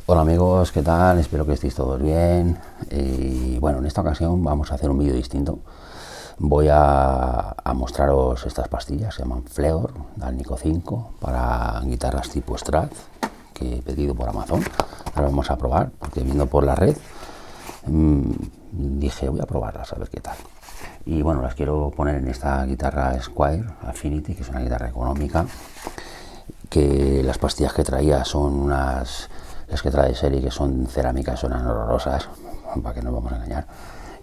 Hola amigos, ¿qué tal? Espero que estéis todos bien. Y bueno, en esta ocasión vamos a hacer un vídeo distinto. Voy a mostraros estas pastillas, se llaman Fleor, Alnico 5, para guitarras tipo Strat, que he pedido por Amazon. Ahora vamos a probar, porque viendo por la red, dije voy a probarlas a ver qué tal. Y bueno, las quiero poner en esta guitarra Squier Affinity, que es una guitarra económica, que las pastillas que traía son unas, las que trae de serie, que son cerámicas, son horrorosas, para que no nos vamos a engañar.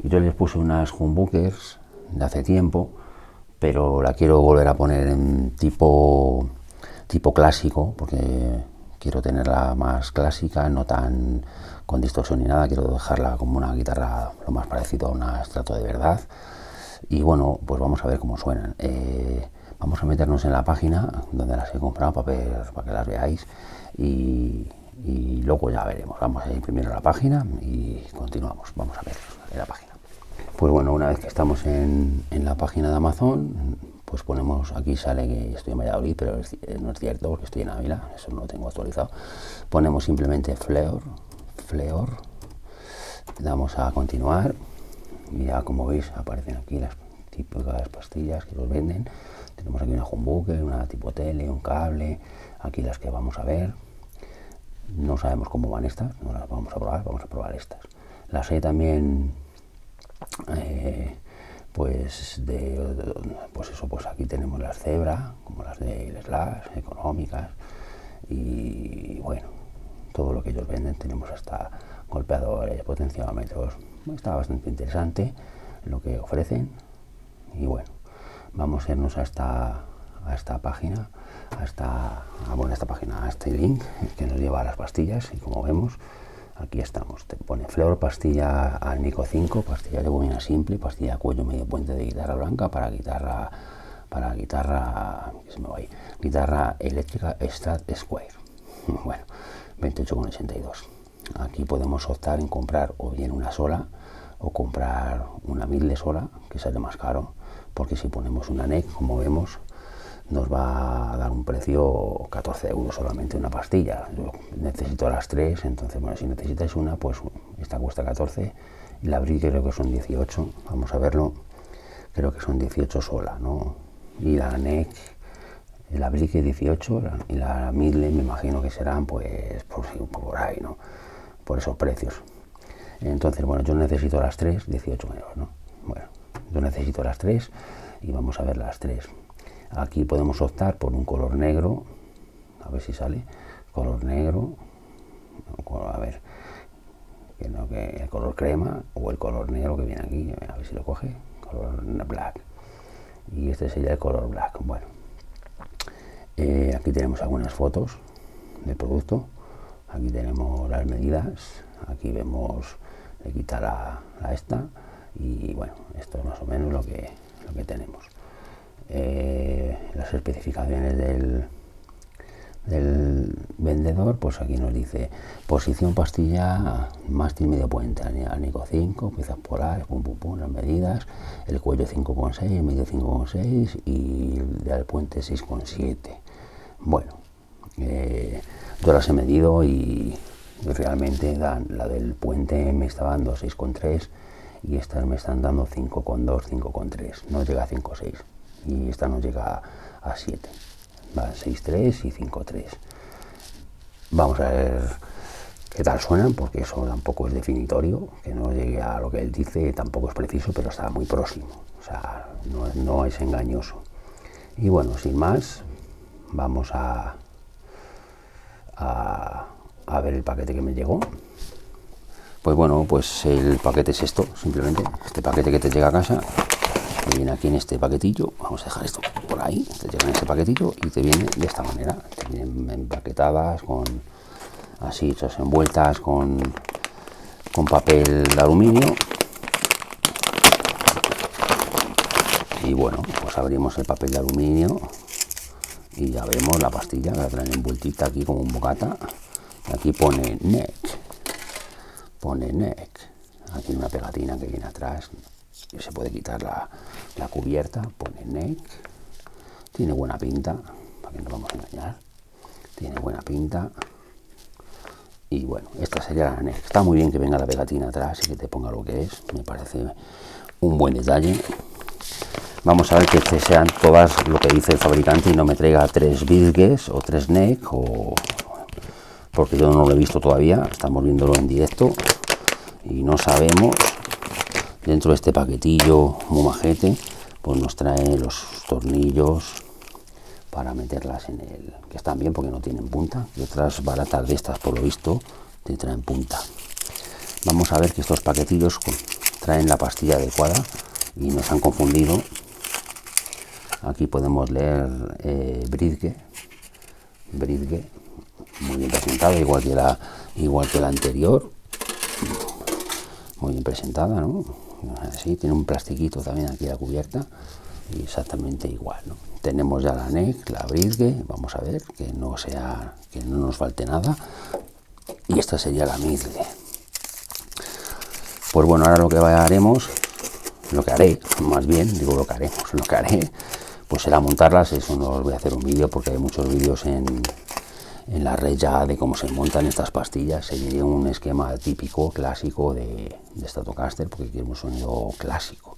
Y yo les puse unas humbuckers de hace tiempo, pero la quiero volver a poner en tipo clásico, porque quiero tenerla más clásica, no tan con distorsión ni nada, quiero dejarla como una guitarra lo más parecido a una Strato de verdad. Y bueno, pues vamos a ver cómo suenan. Vamos a meternos en la página donde las he comprado para que las veáis y luego ya veremos. Vamos a ir primero a la página y continuamos. Vamos a ver en la página. Pues bueno, una vez que estamos en la página de Amazon, pues ponemos, aquí sale que estoy en Valladolid, pero no es cierto porque estoy en Ávila, eso no lo tengo actualizado. Ponemos simplemente Fleor, damos a continuar y ya como veis aparecen aquí las típicas pastillas que los venden. Tenemos aquí una humbucker, una tipo tele, un cable, aquí las que vamos a ver. No sabemos cómo van estas, no las vamos a probar estas. Las hay también pues eso, pues aquí tenemos las Zebra, como las de Slash, económicas, y bueno, todo lo que ellos venden. Tenemos hasta golpeadores, potenciómetros. Está bastante interesante lo que ofrecen. Y bueno, vamos a irnos a esta página, a este link que nos lleva a las pastillas. Y como vemos, aquí estamos, te pone Fleor, pastilla Alnico 5, pastilla de bobina simple, pastilla cuello medio puente de guitarra blanca para guitarra eléctrica Strat Squier. Bueno, 28,82. Aquí podemos optar en comprar o bien una sola o comprar una middle sola, que sale más caro, porque si ponemos una neck, como vemos, nos va a dar un precio 14 euros solamente una pastilla. Yo necesito las tres, entonces bueno, si necesitáis una, pues esta cuesta 14 y la brique creo que son 18, vamos a verlo, creo que son 18 sola, ¿no? Y la neck, la brique 18 y la middle me imagino que serán pues por ahí, ¿no? Por esos precios. Entonces bueno, yo necesito las tres, 18 euros, ¿no? Bueno, yo necesito las tres y vamos a ver las tres. Aquí podemos optar por un color negro, a ver si sale, color negro, a ver, que el color crema o el color negro que viene aquí, a ver si lo coge, color black. Y este sería el color black. Bueno, aquí tenemos algunas fotos del producto, aquí tenemos las medidas, aquí vemos, le quita la esta y bueno, esto es más o menos lo que tenemos. Las especificaciones del vendedor, pues aquí nos dice posición pastilla, mástil medio puente, Alnico 5, piezas polares, las medidas, el cuello 5,6, el medio 5,6 y el del puente 6,7. Bueno, yo las he medido y realmente la del puente me está dando 6,3 y estas me están dando 5,2, 5,3, no llega a 5,6 y esta no llega a 7, va 6,3 y 5,3. Vamos a ver qué tal suenan, porque eso tampoco es definitorio, que no llegue a lo que él dice, tampoco es preciso, pero está muy próximo, o sea, no es engañoso. Y bueno, sin más, vamos a ver el paquete que me llegó. Pues bueno, pues el paquete es esto, simplemente este paquete que te llega a casa, te viene aquí en este paquetillo. Vamos a dejar esto por ahí, te llega en este paquetillo y te viene de esta manera, te vienen empaquetadas con así, hechas envueltas con papel de aluminio. Y bueno, pues abrimos el papel de aluminio y ya vemos la pastilla, la traen envueltita aquí como un bocata. Aquí pone neck, aquí una pegatina que viene atrás, que se puede quitar la cubierta, pone neck, tiene buena pinta, para que no vamos a engañar, tiene buena pinta, Y bueno, esta sería la NEC. Está muy bien que venga la pegatina atrás y que te ponga lo que es, me parece un buen detalle. Vamos a ver que sean todas lo que dice el fabricante y no me traiga 3 bisgues o 3 NEC, porque yo no lo he visto todavía, estamos viéndolo en directo y no sabemos. Dentro de este paquetillo muy majete, pues nos trae los tornillos para meterlas en el, que están bien porque no tienen punta, y otras baratas de estas por lo visto te traen punta. Vamos a ver que estos paquetillos traen la pastilla adecuada y nos han confundido. Aquí podemos leer Bridge, muy bien presentada, igual que la anterior, muy bien presentada, ¿no? Así, tiene un plastiquito también aquí la cubierta y exactamente igual, ¿no? Tenemos ya la NEC, la Bridge, vamos a ver que no nos falte nada, y esta sería la Midle. Pues bueno, ahora lo que haré, pues será montarlas. Eso no os voy a hacer un vídeo porque hay muchos vídeos en la red ya de cómo se montan estas pastillas. Seguiría un esquema típico, clásico de Stratocaster, porque quiero un sonido clásico.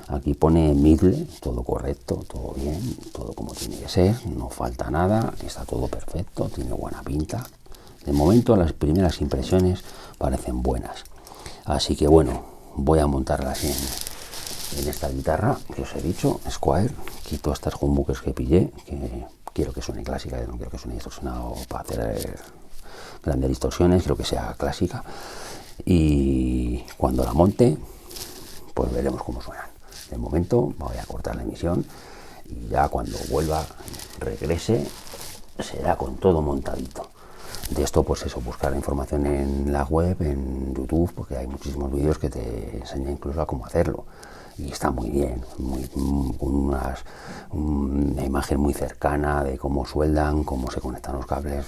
Aquí pone Midle, todo correcto, todo bien, todo como tiene que ser, no falta nada, está todo perfecto, tiene buena pinta. De momento las primeras impresiones parecen buenas. Así que bueno, voy a montarlas en esta guitarra que os he dicho, Squier. Quito estas humbuckers que pillé, que quiero que suene clásica, no quiero que suene distorsionado para hacer grandes distorsiones, quiero que sea clásica. Y cuando la monte, pues veremos cómo suenan. De momento voy a cortar la emisión y ya cuando regrese, será con todo montadito. De esto, pues eso, buscar la información en la web, en YouTube, porque hay muchísimos vídeos que te enseñan incluso a cómo hacerlo. Y está muy bien, con una imagen muy cercana de cómo sueldan, cómo se conectan los cables.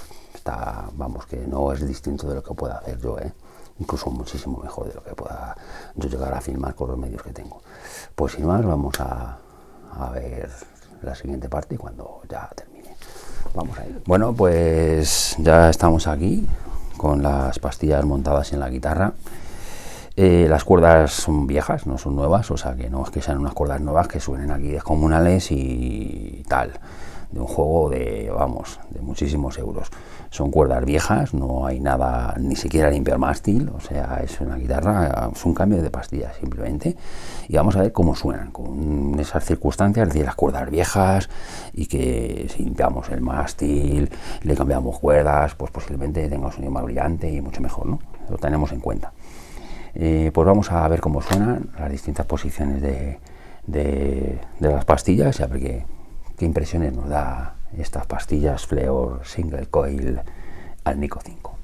Vamos, que no es distinto de lo que pueda hacer yo, incluso muchísimo mejor de lo que pueda yo llegar a filmar con los medios que tengo. Pues sin más, vamos a ver la siguiente parte cuando ya termine. Vamos a ir. Bueno, pues ya estamos aquí con las pastillas montadas en la guitarra. Las cuerdas son viejas, no son nuevas, o sea que no es que sean unas cuerdas nuevas que suenen aquí descomunales y tal, de un juego de muchísimos euros. Son cuerdas viejas, no hay nada, ni siquiera limpiar mástil, o sea, es una guitarra, es un cambio de pastillas simplemente. Y vamos a ver cómo suenan con esas circunstancias de las cuerdas viejas, y que si limpiamos el mástil, le cambiamos cuerdas, pues posiblemente tenga un sonido más brillante y mucho mejor, ¿no? Lo tenemos en cuenta. Pues vamos a ver cómo suenan las distintas posiciones de las pastillas y a ver qué impresiones nos da estas pastillas Fleor Single Coil Alnico 5.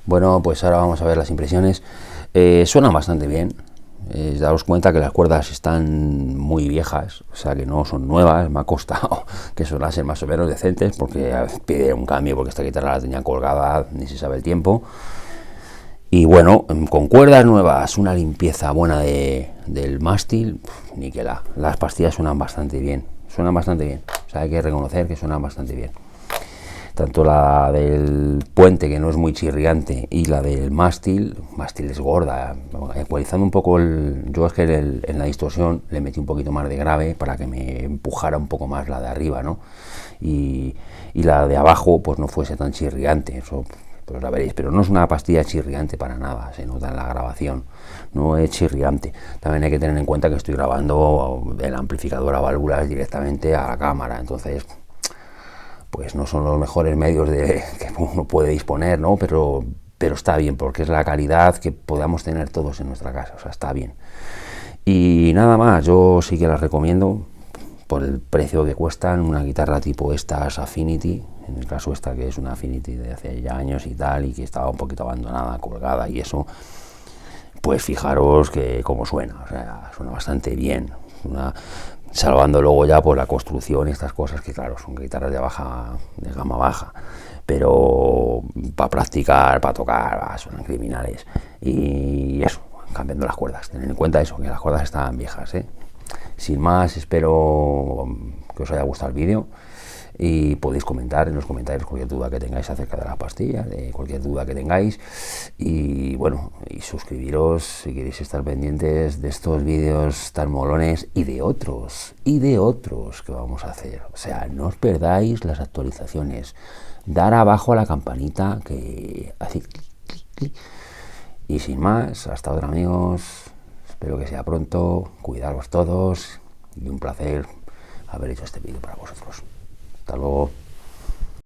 Bueno, pues ahora vamos a ver las impresiones. Suenan bastante bien. Daos cuenta que las cuerdas están muy viejas, o sea que no son nuevas. Me ha costado que sonasen más o menos decentes, porque pide un cambio, porque esta guitarra la tenía colgada, ni se sabe el tiempo. Y bueno, con cuerdas nuevas, una limpieza buena del mástil, ni que las pastillas suenan bastante bien. Suenan bastante bien, o sea, hay que reconocer que suenan bastante bien. Tanto la del puente, que no es muy chirriante, y la del mástil es gorda. Ecualizando un poco yo es que en la distorsión le metí un poquito más de grave para que me empujara un poco más la de arriba, ¿no? Y la de abajo pues no fuese tan chirriante. Eso pues la veréis, pero no es una pastilla chirriante para nada, se nota en la grabación, no es chirriante. También hay que tener en cuenta que estoy grabando el amplificador a válvulas directamente a la cámara, entonces pues no son los mejores medios que uno puede disponer, ¿no? Pero está bien, porque es la calidad que podamos tener todos en nuestra casa, o sea, está bien. Y nada más, yo sí que las recomiendo por el precio que cuestan. Una guitarra tipo estas Affinity, en el caso esta que es una Affinity de hace ya años y tal, y que estaba un poquito abandonada, colgada y eso, pues fijaros que cómo suena, o sea, suena bastante bien. Salvando luego ya por la construcción y estas cosas, que claro, son guitarras de gama baja, pero para practicar, para tocar, suenan criminales. Y eso, cambiando las cuerdas, tened en cuenta eso, que las cuerdas están viejas, ¿eh? Sin más, espero que os haya gustado el vídeo y podéis comentar en los comentarios cualquier duda que tengáis acerca de las pastillas, de cualquier duda que tengáis, y bueno, y suscribiros si queréis estar pendientes de estos vídeos tan molones y de otros que vamos a hacer. O sea, no os perdáis las actualizaciones, dar abajo a la campanita que hace clic, clic, clic. Y sin más, hasta otra, amigos. Espero que sea pronto, cuidaros todos y un placer haber hecho este vídeo para vosotros. Hasta luego.